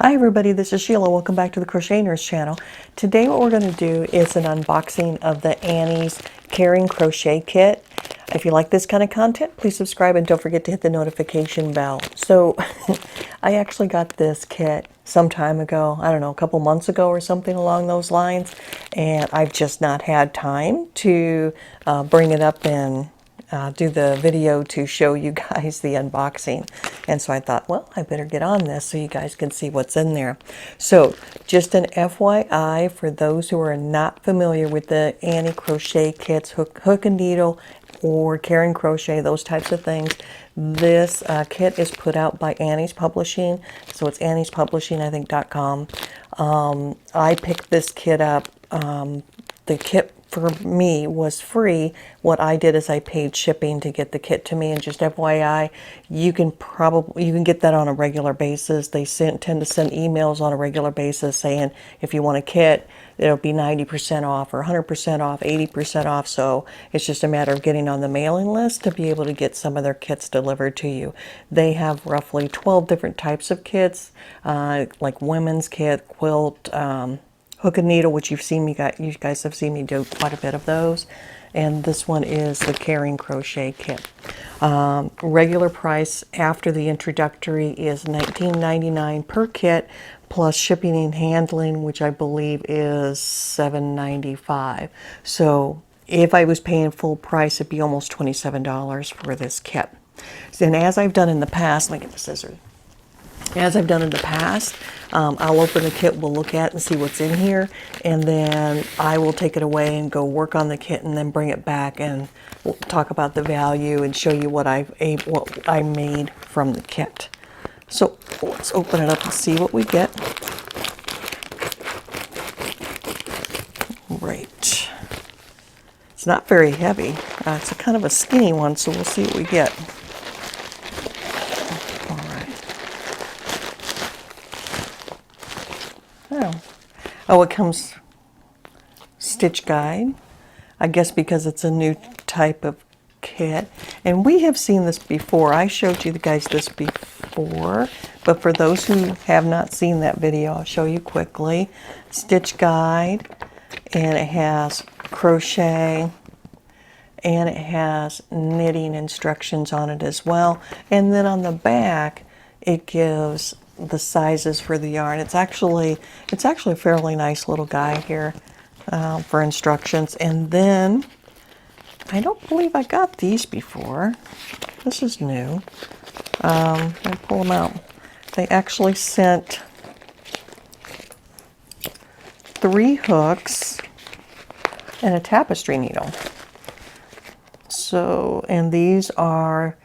Hi everybody, this is Sheila. Welcome back to the Crochet Nurse channel. Today what we're going to do is an unboxing of the Annie's Caring Crochet Kit. If you like this kind of content, please subscribe and don't forget to hit the notification bell. So I actually got this kit some time ago, I don't know, a couple months ago or something along those lines, and I've just not had time to bring it up and do the video to show you guys the unboxing. And so I thought, well, I better get on this so you guys can see what's in there. So just an FYI for those who are not familiar with the Annie crochet kits, hook and needle or Caring Crochet, those types of things. This kit is put out by Annie's Publishing. So it's anniespublishing, I think, .com. I picked this kit up. The kit for me was free. What I did is I paid shipping to get the kit to me, and just FYI, you can get that on a regular basis. They tend to send emails on a regular basis saying if you want a kit, it'll be 90% off or 100% off, 80% off. So it's just a matter of getting on the mailing list to be able to get some of their kits delivered to you. They have roughly 12 different types of kits, like women's kit, quilt, hook and needle, which you guys have seen me do quite a bit of those. And this one is the Caring Crochet Kit. Regular price after the introductory is $19.99 per kit, plus shipping and handling, which I believe is $7.95. So if I was paying full price, it'd be almost $27 for this kit. And as I've done in the past, let me get the scissors. As I've done in the past, I'll open the kit, we'll look at it and see what's in here, and then I will take it away and go work on the kit and then bring it back and we'll talk about the value and show you what I made from the kit. So let's open it up and see what we get. Right. It's not very heavy. It's a kind of a skinny one, so we'll see what we get. Oh, it comes stitch guide, I guess because it's a new type of kit. And we have seen this before. I showed you guys this before, but for those who have not seen that video, I'll show you quickly. Stitch guide, and it has crochet, and it has knitting instructions on it as well. And then on the back, it gives the sizes for the yarn. It's actually a fairly nice little guide here for instructions. And then I don't believe I got these before. This is new. I'll pull them out. They actually sent 3 hooks and a tapestry needle. So, and these are,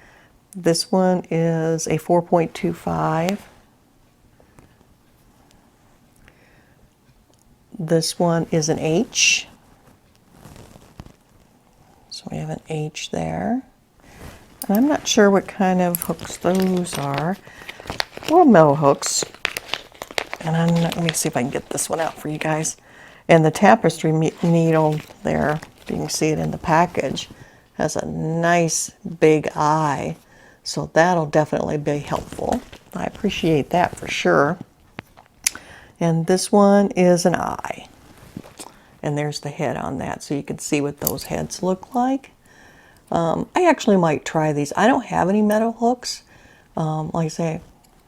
this one is a 4.25. This one is an H. So we have an H there. And I'm not sure what kind of hooks those are. Well, metal hooks. And let me see if I can get this one out for you guys. And the tapestry needle there, you can see it in the package, has a nice big eye. So that'll definitely be helpful. I appreciate that for sure. And this one is an eye. And there's the head on that, so you can see what those heads look like. I actually might try these. I don't have any metal hooks. Like I say,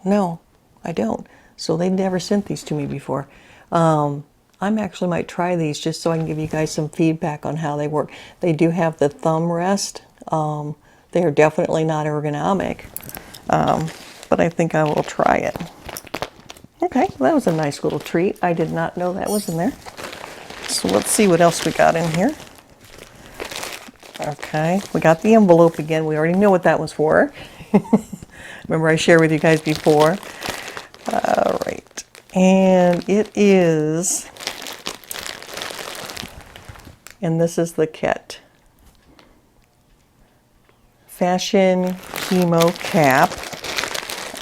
no, I don't. So they never sent these to me before. I actually might try these just so I can give you guys some feedback on how they work. They do have the thumb rest. They are definitely not ergonomic, but I think I will try it. Okay, that was a nice little treat. I did not know that was in there. So let's see what else we got in here. Okay, we got the envelope again. We already know what that was for. Remember I shared with you guys before. All right, and it is, and this is the kit. Fashion Chemo Cap.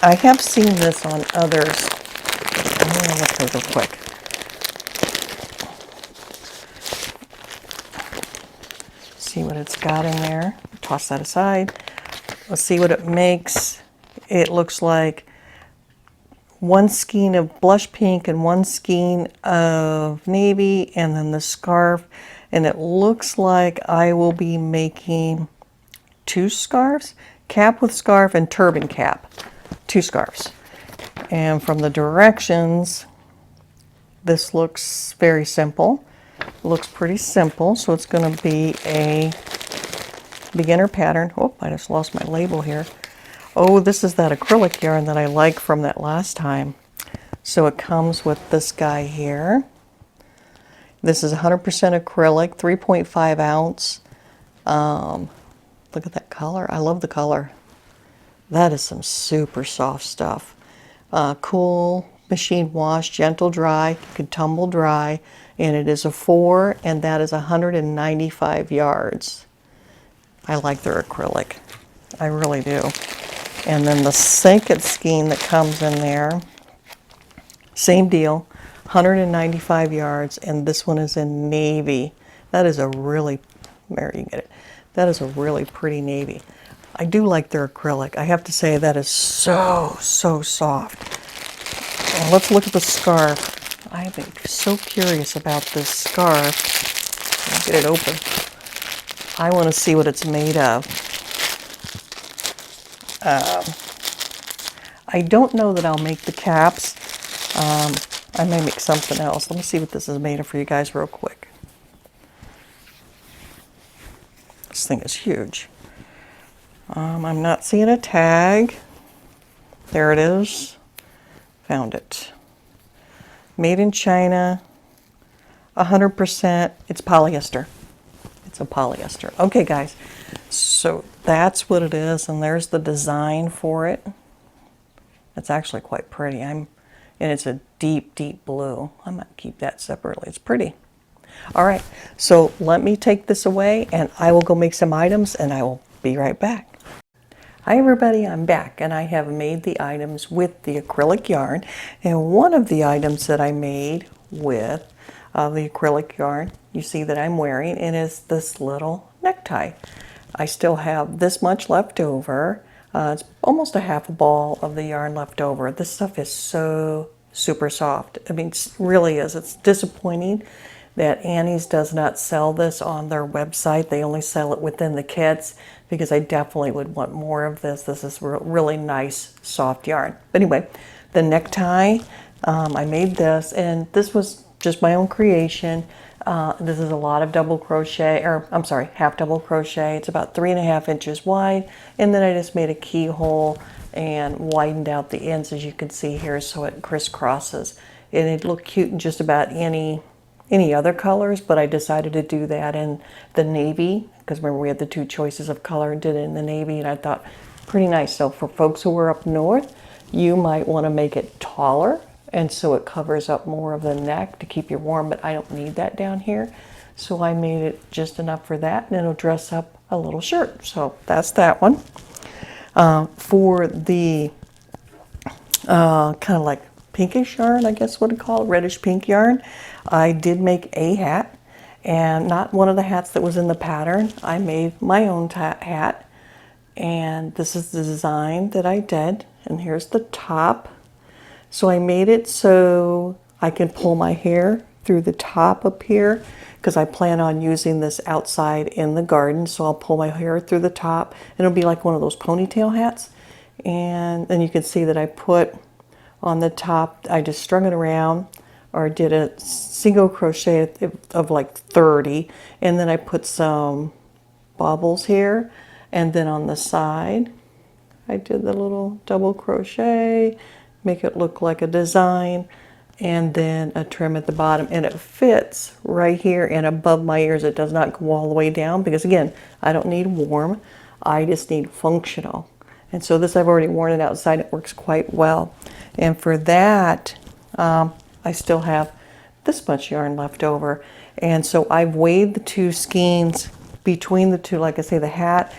I have seen this on others. Let's go real quick. See what it's got in there. Toss that aside. Let's see what it makes. It looks like one skein of blush pink and one skein of navy, and then the scarf. And it looks like I will be making 2 scarves, cap with scarf and turban cap, 2 scarves. And from the directions, this looks very simple. It looks pretty simple, so it's going to be a beginner pattern. Oh, I just lost my label here. Oh, this is that acrylic yarn that I like from that last time. So it comes with this guy here. This is 100% acrylic, 3.5 ounce. Look at that color. I love the color. That is some super soft stuff. Cool machine wash, gentle dry, you can tumble dry, and it is a 4, and that is 195 yards. I like their acrylic. I really do. And then the second skein that comes in there, same deal, 195 yards, and this one is in navy. That is a really, Mary, you get it. That is a really pretty navy. I do like their acrylic. I have to say that is so, so soft. Well, let's look at the scarf. I've been so curious about this scarf. I'll get it open. I want to see what it's made of. I don't know that I'll make the caps. I may make something else. Let me see what this is made of for you guys real quick. This thing is huge. I'm not seeing a tag. There it is. Found it. Made in China. 100%. It's polyester. It's a polyester. Okay, guys. So that's what it is, and there's the design for it. It's actually quite pretty. And it's a deep, deep blue. I might keep that separately. It's pretty. All right. So let me take this away, and I will go make some items, and I will be right back. Hi everybody, I'm back, and I have made the items with the acrylic yarn, and one of the items that I made with the acrylic yarn you see that I'm wearing, and is this little necktie. I still have this much left over. It's almost a half a ball of the yarn left over. This stuff is so super soft. I mean, it really is. It's disappointing that Annie's does not sell this on their website. They only sell it within the kits, because I definitely would want more of this. This is really nice, soft yarn. But anyway, the necktie, I made this, and this was just my own creation. This is a lot of double crochet, or I'm sorry, half double crochet. It's about 3.5 inches wide, and then I just made a keyhole and widened out the ends, as you can see here, so it crisscrosses. And it looked cute in just about any other colors, but I decided to do that in the navy, because remember we had the 2 choices of color, and did it in the navy, and I thought pretty nice. So for folks who are up north, you might want to make it taller, and so it covers up more of the neck to keep you warm, but I don't need that down here. So I made it just enough for that, and it'll dress up a little shirt. So that's that one. For the kind of like pinkish yarn, I guess what to call it, reddish pink yarn, I did make a hat, and not one of the hats that was in the pattern. I made my own hat, and this is the design that I did, and here's the top. So I made it so I can pull my hair through the top up here, because I plan on using this outside in the garden. So I'll pull my hair through the top, and it'll be like one of those ponytail hats. And then you can see that I put on the top, I just strung it around, or did a single crochet of like 30, and then I put some bobbles here, and then on the side I did the little double crochet, make it look like a design, and then a trim at the bottom, and it fits right here and above my ears. It does not go all the way down, because again, I don't need warm, I just need functional. And so this, I've already worn it outside. It works quite well. And for that, I still have this much yarn left over. And so I've weighed the 2 skeins between the 2. Like I say, the hat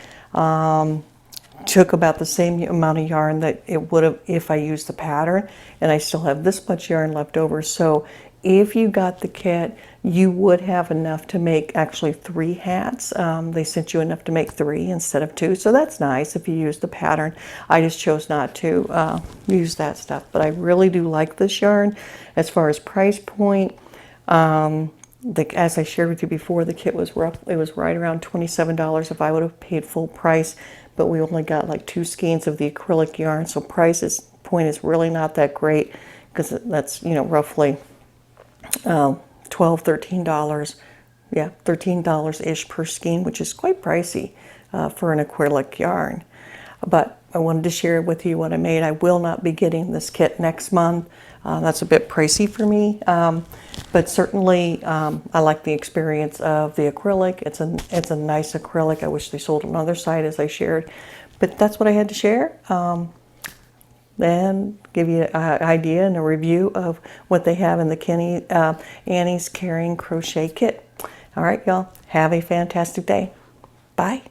took about the same amount of yarn that it would have if I used the pattern. And I still have this much yarn left over. So if you got the kit, you would have enough to make actually 3 hats. They sent you enough to make 3 instead of 2, so that's nice if you use the pattern. I just chose not to use that stuff, but I really do like this yarn. As far as price point, as I shared with you before, the kit was it was right around $27 if I would have paid full price, but we only got like 2 skeins of the acrylic yarn, so point is really not that great, because that's, you know, roughly $12, $13. Yeah, $13-ish per skein, which is quite pricey for an acrylic yarn. But I wanted to share with you what I made. I will not be getting this kit next month. That's a bit pricey for me, but certainly I like the experience of the acrylic. It's a nice acrylic. I wish they sold on another side, as I shared, but that's what I had to share. And give you an idea and a review of what they have in the Annie's Caring Crochet Kit. All right, y'all, have a fantastic day. Bye.